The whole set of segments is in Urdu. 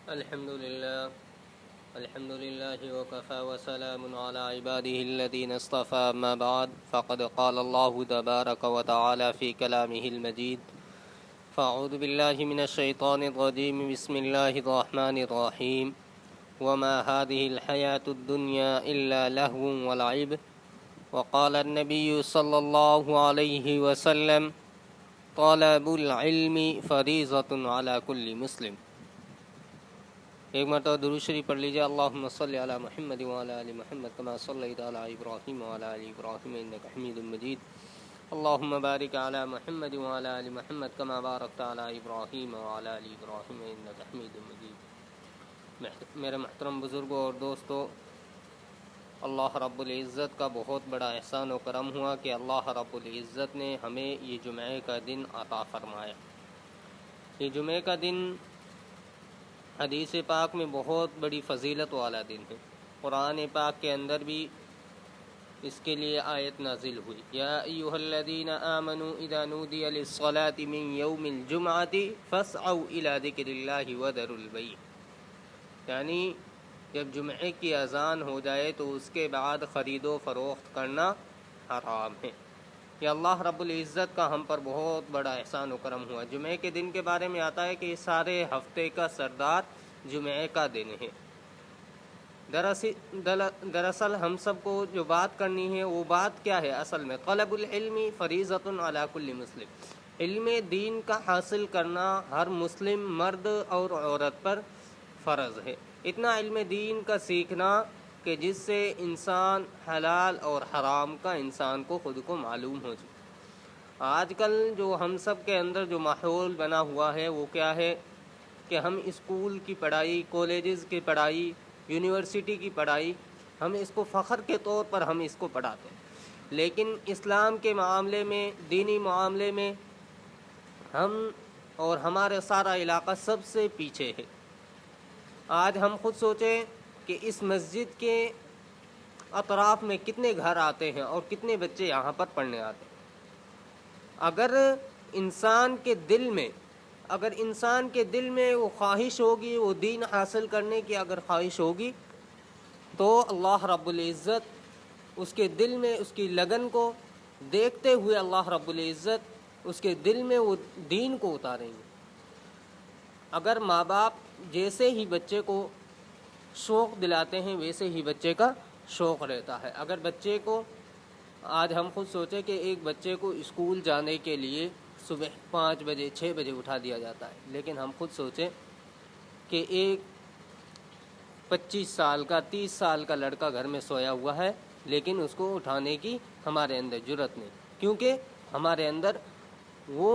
الحمد لله وكفى وسلام على عباده الذين اصطفى. أما بعد فقد قال الله تبارك وتعالى في كلامه المجيد: فأعوذ بالله من الشيطان الرجيم. بسم الله الرحمن الرحيم. وما هذه الحياة الدنيا إلا لهو ولعب. وقال النبي صلى الله عليه وسلم: طلب العلم فریضۃ علی کل مسلم. ایک مرتبہ درود شریف پڑھ لیجیے. اللہم صلی علی محمد وعلی آل محمد کما صلیت علی ابراہیم وعلی آل ابراہیم انک حمید مجید. اللہم بارک علی محمد وعلی آل محمد کما بارکت علی ابراہیم وعلی آل ابراہیم انک حمید مجید. میرے محترم بزرگوں اور دوستو، اللہ رب العزت کا بہت بڑا احسان و کرم ہوا کہ اللہ رب العزت نے ہمیں یہ جمعے کا دن عطا فرمایا. یہ جمعے کا دن حدیث پاک میں بہت بڑی فضیلت والا دن ہے. قرآن پاک کے اندر بھی اس کے لیے آیت نازل ہوئی: یا ایھا الذین آمنوا اذا نودی للصلاة من یوم الجمعۃ فاسعوا الی ذکر اللہ وذروا البیع. یعنی جب جمعے کی اذان ہو جائے تو اس کے بعد خرید و فروخت کرنا حرام ہے. یہ اللہ رب العزت کا ہم پر بہت بڑا احسان و کرم ہوا. جمعے کے دن کے بارے میں آتا ہے کہ یہ سارے ہفتے کا سردار جمعے کا دن ہے. دراصل ہم سب کو جو بات کرنی ہے وہ بات کیا ہے اصل میں؟ طلب العلم فریضۃ علی کل مسلم. علم دین کا حاصل کرنا ہر مسلم مرد اور عورت پر فرض ہے. اتنا علم دین کا سیکھنا کہ جس سے انسان حلال اور حرام کا انسان کو خود کو معلوم ہو جائے. آج کل جو ہم سب کے اندر جو ماحول بنا ہوا ہے وہ کیا ہے کہ ہم اسکول کی پڑھائی، کالجز کی پڑھائی، یونیورسٹی کی پڑھائی، ہم اس کو فخر کے طور پر ہم اس کو پڑھاتے ہیں، لیکن اسلام کے معاملے میں، دینی معاملے میں ہم اور ہمارا سارا علاقہ سب سے پیچھے ہے. آج ہم خود سوچیں کہ اس مسجد کے اطراف میں کتنے گھر آتے ہیں اور کتنے بچے یہاں پر پڑھنے آتے ہیں. اگر انسان کے دل میں وہ خواہش ہوگی، وہ دین حاصل کرنے کی اگر خواہش ہوگی، تو اللہ رب العزت اس کے دل میں اس کی لگن کو دیکھتے ہوئے اللہ رب العزت اس کے دل میں وہ دین کو اتاریں گے. اگر ماں باپ جیسے ہی بچے کو شوق دلاتے ہیں ویسے ہی بچے کا شوق رہتا ہے. اگر بچے کو آج ہم خود سوچیں کہ ایک بچے کو اسکول جانے کے لیے صبح 5 بجے 6 بجے اٹھا دیا جاتا ہے، لیکن ہم خود سوچیں کہ ایک 25 سال کا 30 سال کا لڑکا گھر میں سویا ہوا ہے، لیکن اس کو اٹھانے کی ہمارے اندر جرأت نہیں، کیونکہ ہمارے اندر وہ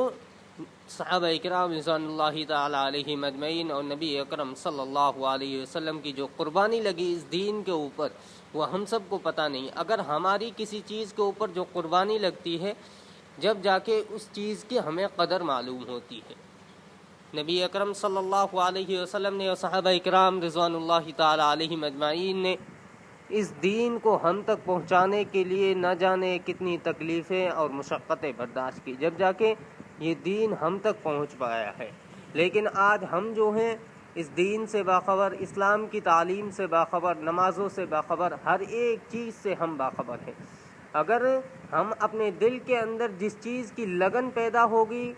صحابہ اکرام رضوان اللہ تعالی علیہم اجمعین اور نبی اکرم صلی اللہ علیہ وسلم کی جو قربانی لگی اس دین کے اوپر وہ ہم سب کو پتہ نہیں. اگر ہماری کسی چیز کے اوپر جو قربانی لگتی ہے جب جا کے اس چیز کی ہمیں قدر معلوم ہوتی ہے. نبی اکرم صلی اللہ علیہ وسلم نے اور صحابہ اکرام رضوان اللہ تعالی علیہم اجمعین نے اس دین کو ہم تک پہنچانے کے لیے نہ جانے کتنی تکلیفیں اور مشقتیں برداشت کی، جب جا کے یہ دین ہم تک پہنچ پایا ہے. لیکن آج ہم جو ہیں اس دین سے باخبر، اسلام کی تعلیم سے باخبر، نمازوں سے باخبر، ہر ایک چیز سے ہم باخبر ہیں. اگر ہم اپنے دل کے اندر جس چیز کی لگن پیدا ہوگی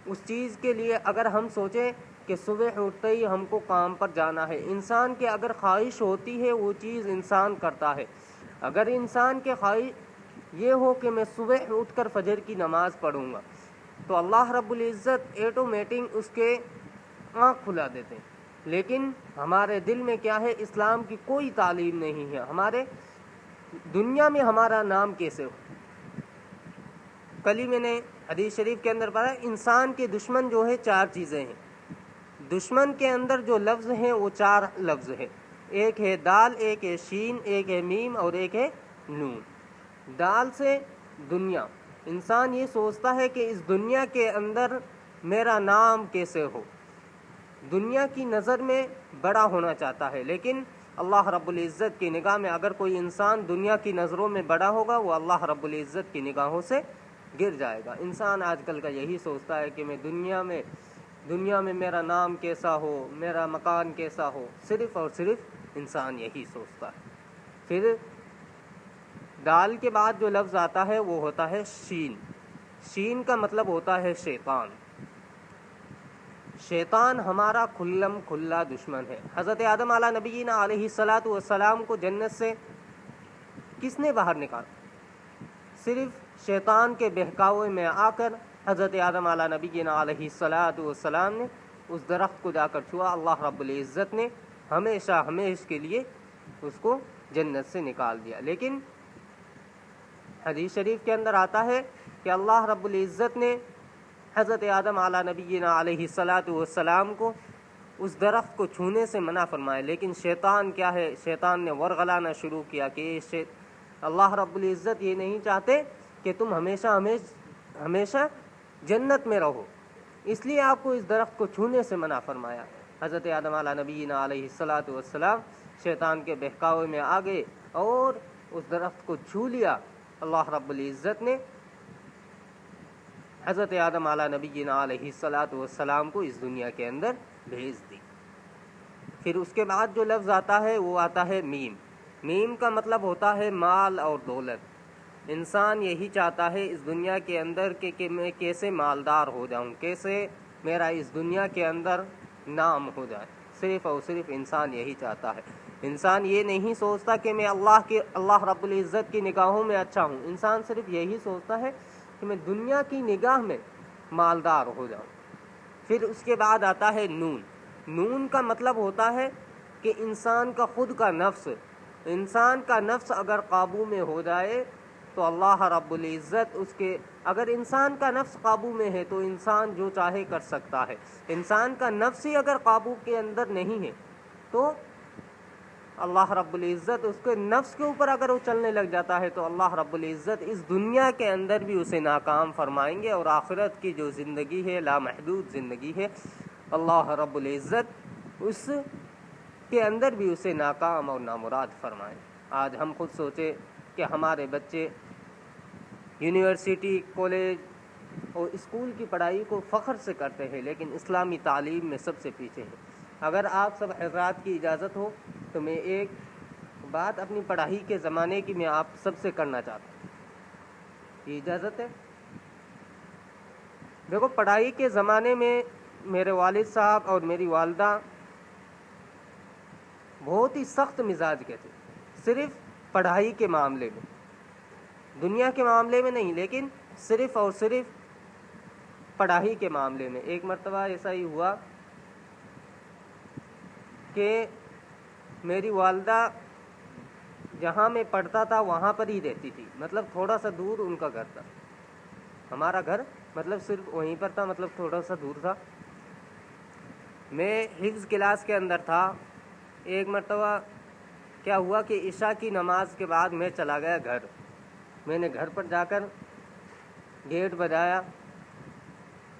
اس چیز کے لیے اگر ہم سوچیں کہ صبح اٹھتے ہی ہم کو کام پر جانا ہے، انسان کی اگر خواہش ہوتی ہے وہ چیز انسان کرتا ہے. اگر انسان کی خواہش یہ ہو کہ میں صبح اٹھ کر فجر کی نماز پڑھوں گا تو اللہ رب العزت ایٹومیٹک اس کے آنکھ کھلا دیتے ہیں. لیکن ہمارے دل میں کیا ہے؟ اسلام کی کوئی تعلیم نہیں ہے. ہمارے دنیا میں ہمارا نام کیسے ہو؟ کل ہی میں نے حدیث شریف کے اندر پڑھا انسان کے دشمن جو ہے 4 چیزیں ہیں. دشمن کے اندر جو لفظ ہیں وہ 4 لفظ ہیں. ایک ہے دال، ایک ہے شین، ایک ہے میم اور ایک ہے نون. دال سے دنیا، انسان یہ سوچتا ہے کہ اس دنیا کے اندر میرا نام کیسے ہو، دنیا کی نظر میں بڑا ہونا چاہتا ہے. لیکن اللہ رب العزت کی نگاہ میں اگر کوئی انسان دنیا کی نظروں میں بڑا ہوگا وہ اللہ رب العزت کی نگاہوں سے گر جائے گا. انسان آج کل کا یہی سوچتا ہے کہ میں دنیا میں دنیا میں میرا نام کیسا ہو، میرا مکان کیسا ہو، صرف اور صرف انسان یہی سوچتا ہے۔ پھر دال کے بعد جو لفظ آتا ہے وہ ہوتا ہے شین۔ شین کا مطلب ہوتا ہے شیطان۔ شیطان ہمارا کھلم کھلا دشمن ہے۔ حضرت آدم علیہ نبینا علیہ الصلاۃ والسلام کو جنت سے کس نے باہر نکالا؟ صرف شیطان کے بہکاوے میں آ کر حضرت آدم علیہ نبینا علیہ الصلاۃ والسلام نے اس درخت کو جا کر چھوا۔ اللہ رب العزت نے ہمیشہ ہمیشہ کے لیے اس کو جنت سے نکال دیا۔ لیکن حدیث شریف کے اندر آتا ہے کہ اللہ رب العزت نے حضرت آدم علیہ نبینا علیہ الصلاۃ والسلام کو اس درخت کو چھونے سے منع فرمایا، لیکن شیطان کیا ہے، شیطان نے ورغلانا شروع کیا کہ اللہ رب العزت یہ نہیں چاہتے کہ تم ہمیشہ جنت میں رہو، اس لیے آپ کو اس درخت کو چھونے سے منع فرمایا۔ حضرت آدم علیہ نبینا علیہ الصلاۃ والسلام شیطان کے بہکاوے میں آ گئے اور اس درخت کو چھو لیا۔ اللہ رب العزت نے حضرت آدم علیہ نبینا علیہ الصلاۃ والسلام کو اس دنیا کے اندر بھیج دی۔ پھر اس کے بعد جو لفظ آتا ہے وہ آتا ہے میم۔ میم کا مطلب ہوتا ہے مال اور دولت۔ انسان یہی چاہتا ہے اس دنیا کے اندر کہ میں کیسے مالدار ہو جاؤں، کیسے میرا اس دنیا کے اندر نام ہو جائے، صرف اور صرف انسان یہی چاہتا ہے۔ انسان یہ نہیں سوچتا کہ میں اللہ رب العزت کی نگاہوں میں اچھا ہوں، انسان صرف یہی سوچتا ہے کہ میں دنیا کی نگاہ میں مالدار ہو جاؤں۔ پھر اس کے بعد آتا ہے نون۔ نون کا مطلب ہوتا ہے کہ انسان کا خود کا نفس، انسان کا نفس اگر قابو میں ہو جائے تو اللہ رب العزت اگر انسان کا نفس قابو میں ہے تو انسان جو چاہے کر سکتا ہے۔ انسان کا نفس ہی اگر قابو کے اندر نہیں ہے تو اللہ رب العزت اس کے نفس کے اوپر اگر وہ چلنے لگ جاتا ہے تو اللہ رب العزت اس دنیا کے اندر بھی اسے ناکام فرمائیں گے، اور آخرت کی جو زندگی ہے، لامحدود زندگی ہے، اللہ رب العزت اس کے اندر بھی اسے ناکام اور نامراد فرمائیں۔ آج ہم خود سوچیں کہ ہمارے بچے یونیورسٹی، کالج اور اسکول کی پڑھائی کو فخر سے کرتے ہیں، لیکن اسلامی تعلیم میں سب سے پیچھے ہیں۔ اگر آپ سب حضرات کی اجازت ہو تو میں ایک بات اپنی پڑھائی کے زمانے کی میں آپ سب سے کرنا چاہتا ہوں، یہ اجازت ہے؟ دیکھو، پڑھائی کے زمانے میں میرے والد صاحب اور میری والدہ بہت ہی سخت مزاج کے تھے، صرف پڑھائی کے معاملے میں، دنیا کے معاملے میں نہیں، لیکن صرف اور صرف پڑھائی کے معاملے میں۔ ایک مرتبہ ایسا ہی ہوا کہ میری والدہ جہاں میں پڑھتا تھا وہاں پر ہی رہتی تھی، مطلب تھوڑا سا دور ان کا گھر تھا، ہمارا گھر مطلب صرف وہیں پر تھا، مطلب تھوڑا سا دور تھا۔ میں حفظ کلاس کے اندر تھا۔ ایک مرتبہ کیا ہوا کہ عشاء کی نماز کے بعد میں چلا گیا گھر۔ میں نے گھر پر جا کر گیٹ بجایا،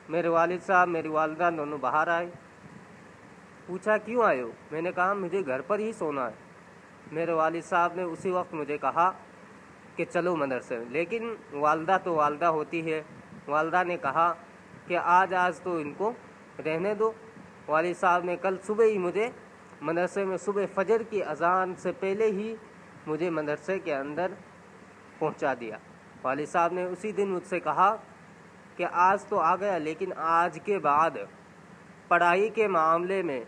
میرے والد صاحب میری والدہ دونوں باہر آئے، پوچھا کیوں آئے ہو؟ میں نے کہا مجھے گھر پر ہی سونا ہے۔ میرے والد صاحب نے اسی وقت مجھے کہا کہ چلو مدرسے میں، لیکن والدہ تو والدہ ہوتی ہے، والدہ نے کہا کہ آج تو ان کو رہنے دو۔ والد صاحب نے کل صبح ہی مجھے مدرسے میں، صبح فجر کی اذان سے پہلے ہی مجھے مدرسے کے اندر پہنچا دیا۔ والد صاحب نے اسی دن مجھ سے کہا کہ آج تو آ گیا، لیکن آج کے بعد پڑھائی کے معاملے میں،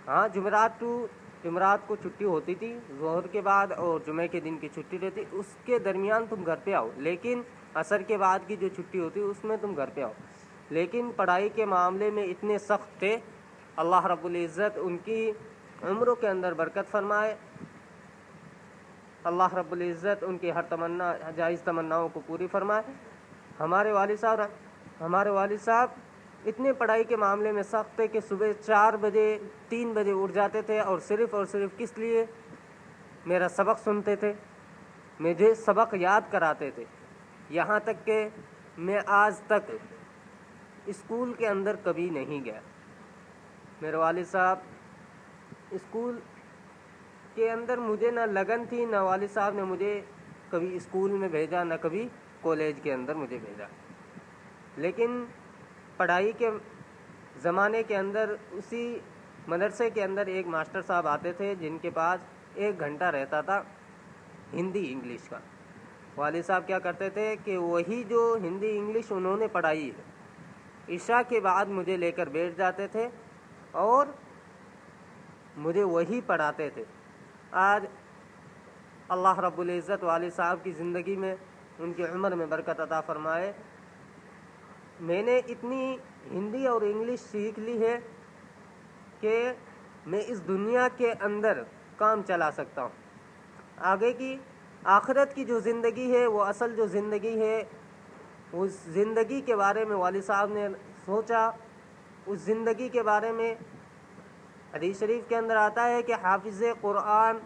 ہاں جمعرات کو چھٹی ہوتی تھی ظہر کے بعد، اور جمعے کے دن کی چھٹی رہتی، اس کے درمیان تم گھر پہ آؤ، لیکن عصر کے بعد کی جو چھٹی ہوتی اس میں تم گھر پہ آؤ۔ لیکن پڑھائی کے معاملے میں اتنے سخت تھے، اللہ رب العزت ان کی عمروں کے اندر برکت فرمائے، اللہ رب العزت ان کی ہر تمنا، جائز تمناؤں کو پوری فرمائے۔ ہمارے والد صاحب اتنے پڑھائی کے معاملے میں سخت تھے کہ صبح 4 بجے 3 بجے اٹھ جاتے تھے، اور صرف کس لیے؟ میرا سبق سنتے تھے، مجھے سبق یاد کراتے تھے، یہاں تک کہ میں آج تک اسکول کے اندر کبھی نہیں گیا۔ میرے والد صاحب اسکول کے اندر مجھے نہ لگن تھی، نہ والد صاحب نے مجھے کبھی اسکول میں بھیجا، نہ کبھی کالج کے اندر مجھے بھیجا، لیکن پڑھائی کے زمانے کے اندر اسی مدرسے کے اندر ایک ماسٹر صاحب آتے تھے جن کے پاس 1 گھنٹہ رہتا تھا ہندی انگلش کا. والد صاحب کیا کرتے تھے کہ وہی جو ہندی انگلش انہوں نے پڑھائی ہے عشاء کے بعد مجھے لے کر بیٹھ جاتے تھے اور مجھے وہی پڑھاتے تھے. آج اللہ رب العزت والد صاحب کی زندگی میں ان کی عمر میں برکت عطا فرمائے. میں نے اتنی ہندی اور انگلش سیکھ لی ہے کہ میں اس دنیا کے اندر کام چلا سکتا ہوں. آگے کی آخرت کی جو زندگی ہے وہ اصل جو زندگی ہے اس زندگی کے بارے میں والد صاحب نے سوچا. اس زندگی کے بارے میں حدیث شریف کے اندر آتا ہے کہ حافظ قرآن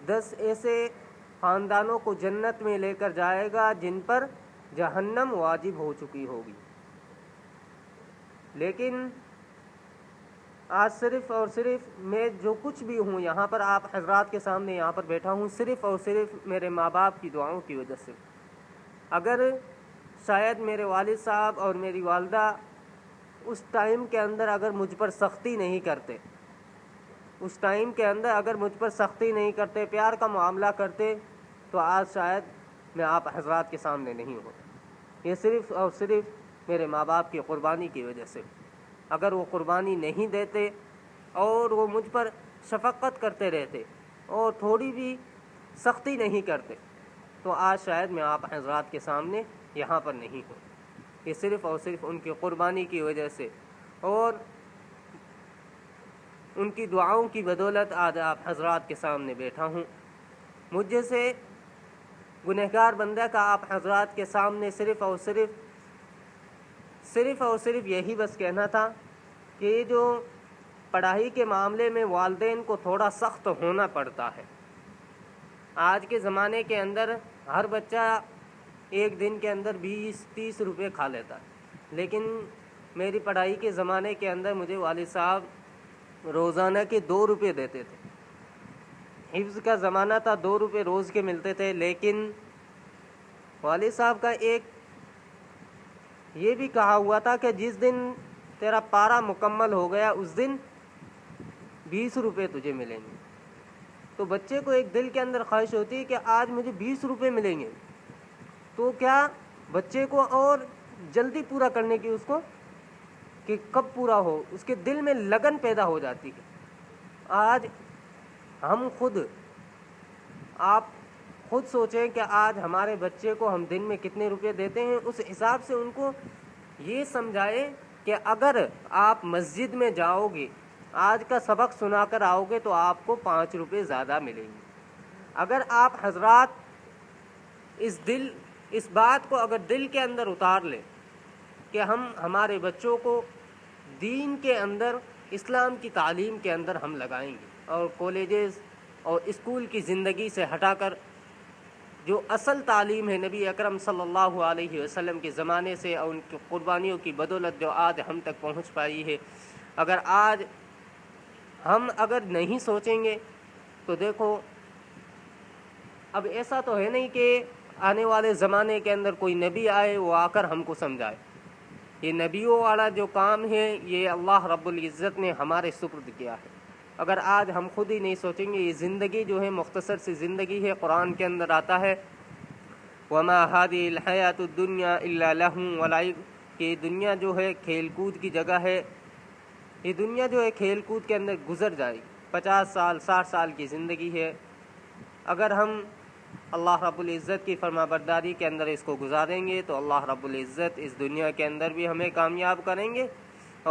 10 ایسے خاندانوں کو جنت میں لے کر جائے گا جن پر جہنم واجب ہو چکی ہوگی. لیکن آج صرف اور صرف میں جو کچھ بھی ہوں یہاں پر آپ حضرات کے سامنے یہاں پر بیٹھا ہوں صرف اور صرف میرے ماں باپ کی دعاؤں کی وجہ سے. اگر شاید میرے والد صاحب اور میری والدہ اس ٹائم کے اندر اگر مجھ پر سختی نہیں کرتے، اس ٹائم کے اندر اگر مجھ پر سختی نہیں کرتے، پیار کا معاملہ کرتے، تو آج شاید میں آپ حضرات کے سامنے نہیں ہوں. یہ صرف اور صرف میرے ماں باپ کی قربانی کی وجہ سے. اگر وہ قربانی نہیں دیتے اور وہ مجھ پر شفقت کرتے رہتے اور تھوڑی بھی سختی نہیں کرتے تو آج شاید میں آپ حضرات کے سامنے یہاں پر نہیں ہوں. یہ صرف اور صرف ان کی قربانی کی وجہ سے اور ان کی دعاؤں کی بدولت آج آپ حضرات کے سامنے بیٹھا ہوں. مجھ جیسے گنہگار بندہ کا آپ حضرات کے سامنے صرف اور صرف یہی بس کہنا تھا کہ یہ جو پڑھائی کے معاملے میں والدین کو تھوڑا سخت ہونا پڑتا ہے. آج کے زمانے کے اندر ہر بچہ ایک دن کے اندر 20-30 روپے کھا لیتا ہے، لیکن میری پڑھائی کے زمانے کے اندر مجھے والد صاحب روزانہ کے 2 روپے دیتے تھے. حفظ کا زمانہ تھا، 2 روپے روز کے ملتے تھے، لیکن والد صاحب کا ایک یہ بھی کہا ہوا تھا کہ جس دن تیرا پارا مکمل ہو گیا اس دن 20 روپے تجھے ملیں گے. تو بچے کو ایک دل کے اندر خواہش ہوتی ہے کہ آج مجھے 20 روپے ملیں گے، تو کیا بچے کو اور جلدی پورا کرنے کی اس کو کہ کب پورا ہو اس کے دل میں لگن پیدا ہو جاتی ہے. آج ہم آپ خود سوچیں کہ آج ہمارے بچے کو ہم دن میں کتنے روپے دیتے ہیں، اس حساب سے ان کو یہ سمجھائیں کہ اگر آپ مسجد میں جاؤ گے، آج کا سبق سنا کر آؤ گے تو آپ کو 5 روپے زیادہ ملیں گے. اگر آپ حضرات اس بات کو اگر دل کے اندر اتار لیں کہ ہم ہمارے بچوں کو دین کے اندر اسلام کی تعلیم کے اندر ہم لگائیں گے اور کالجز اور اسکول کی زندگی سے ہٹا کر جو اصل تعلیم ہے نبی اکرم صلی اللہ علیہ وسلم کے زمانے سے اور ان کی قربانیوں کی بدولت جو آج ہم تک پہنچ پائی ہے، اگر آج ہم نہیں سوچیں گے تو دیکھو اب ایسا تو ہے نہیں کہ آنے والے زمانے کے اندر کوئی نبی آئے وہ آ کر ہم کو سمجھائے. یہ نبیوں والا جو کام ہے یہ اللہ رب العزت نے ہمارے سپرد کیا ہے. اگر آج ہم خود ہی نہیں سوچیں گے، یہ زندگی جو ہے مختصر سی زندگی ہے. قرآن کے اندر آتا ہے وَمَا هَذِهِ الْحَيَاةُ الدُّنْيَا إِلَّا لَهْوٌ وَلَعِبٌ کہ دنیا جو ہے کھیل کود کی جگہ ہے. یہ دنیا جو ہے کھیل کود کے اندر گزر جائے گی. 50 سال 60 سال کی زندگی ہے. اگر ہم اللہ رب العزت کی فرما برداری کے اندر اس کو گزاریں گے تو اللہ رب العزت اس دنیا کے اندر بھی ہمیں کامیاب کریں گے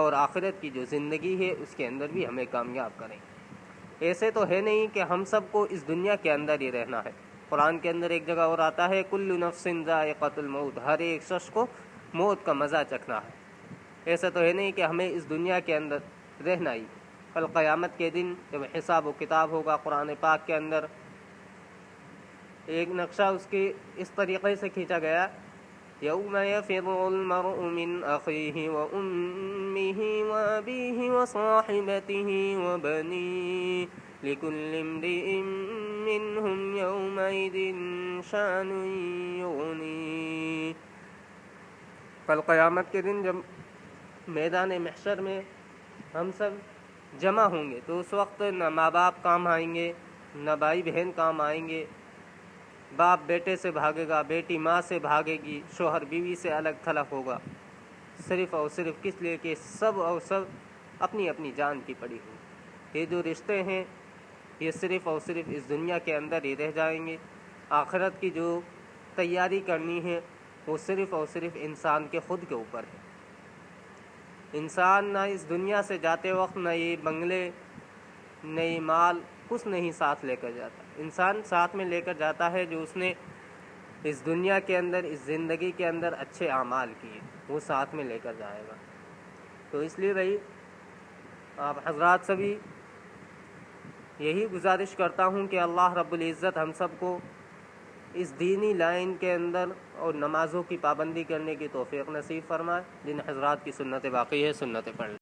اور آخرت کی جو زندگی ہے اس کے اندر بھی ہمیں کامیاب کریں گے. ایسے تو ہے نہیں کہ ہم سب کو اس دنیا کے اندر ہی رہنا ہے. قرآن کے اندر ایک جگہ اور آتا ہے کل نفس ذائقۃ الموت ہر ایک شخص کو موت کا مزہ چکھنا ہے. ایسا تو ہے نہیں کہ ہمیں اس دنیا کے اندر رہنا ہی. کل قیامت کے دن جب حساب و کتاب ہوگا قرآن پاک کے اندر ایک نقشہ اس کی اس طریقے سے کھینچا گیا یوم یفر المرء من اخیہ وامہ وابیہ وصاحبتہ وبنیہ لکل امرئ منہم یومئذ شأن یغنیہ. کل قیامت کے دن جب میدان محشر میں ہم سب جمع ہوں گے تو اس وقت نہ ماں باپ کام آئیں گے، نہ بھائی بہن کام آئیں گے، باپ بیٹے سے بھاگے گا، بیٹی ماں سے بھاگے گی، شوہر بیوی سے الگ تھلگ ہوگا، صرف اور صرف کس لیے کہ سب اور سب اپنی اپنی جان کی پڑی ہوئی۔ یہ جو رشتے ہیں یہ صرف اور صرف اس دنیا کے اندر ہی رہ جائیں گے۔ آخرت کی جو تیاری کرنی ہے وہ صرف اور صرف انسان کے خود کے اوپر ہے۔ انسان نہ اس دنیا سے جاتے وقت نہ یہ بنگلے نہ یہ مال کچھ نہیں ساتھ لے کر جاتا، انسان ساتھ میں لے کر جاتا ہے جو اس نے اس دنیا کے اندر، اس زندگی کے اندر اچھے اعمال کیے، وہ ساتھ میں لے کر جائے گا۔ تو اس لیے بھائی آپ حضرات سے بھی یہی گزارش کرتا ہوں کہ اللہ رب العزت ہم سب کو اس دینی لائن کے اندر اور نمازوں کی پابندی کرنے کی توفیق نصیب فرمائے۔ جن حضرات کی سنت باقی ہے سنتیں پڑھ لیں۔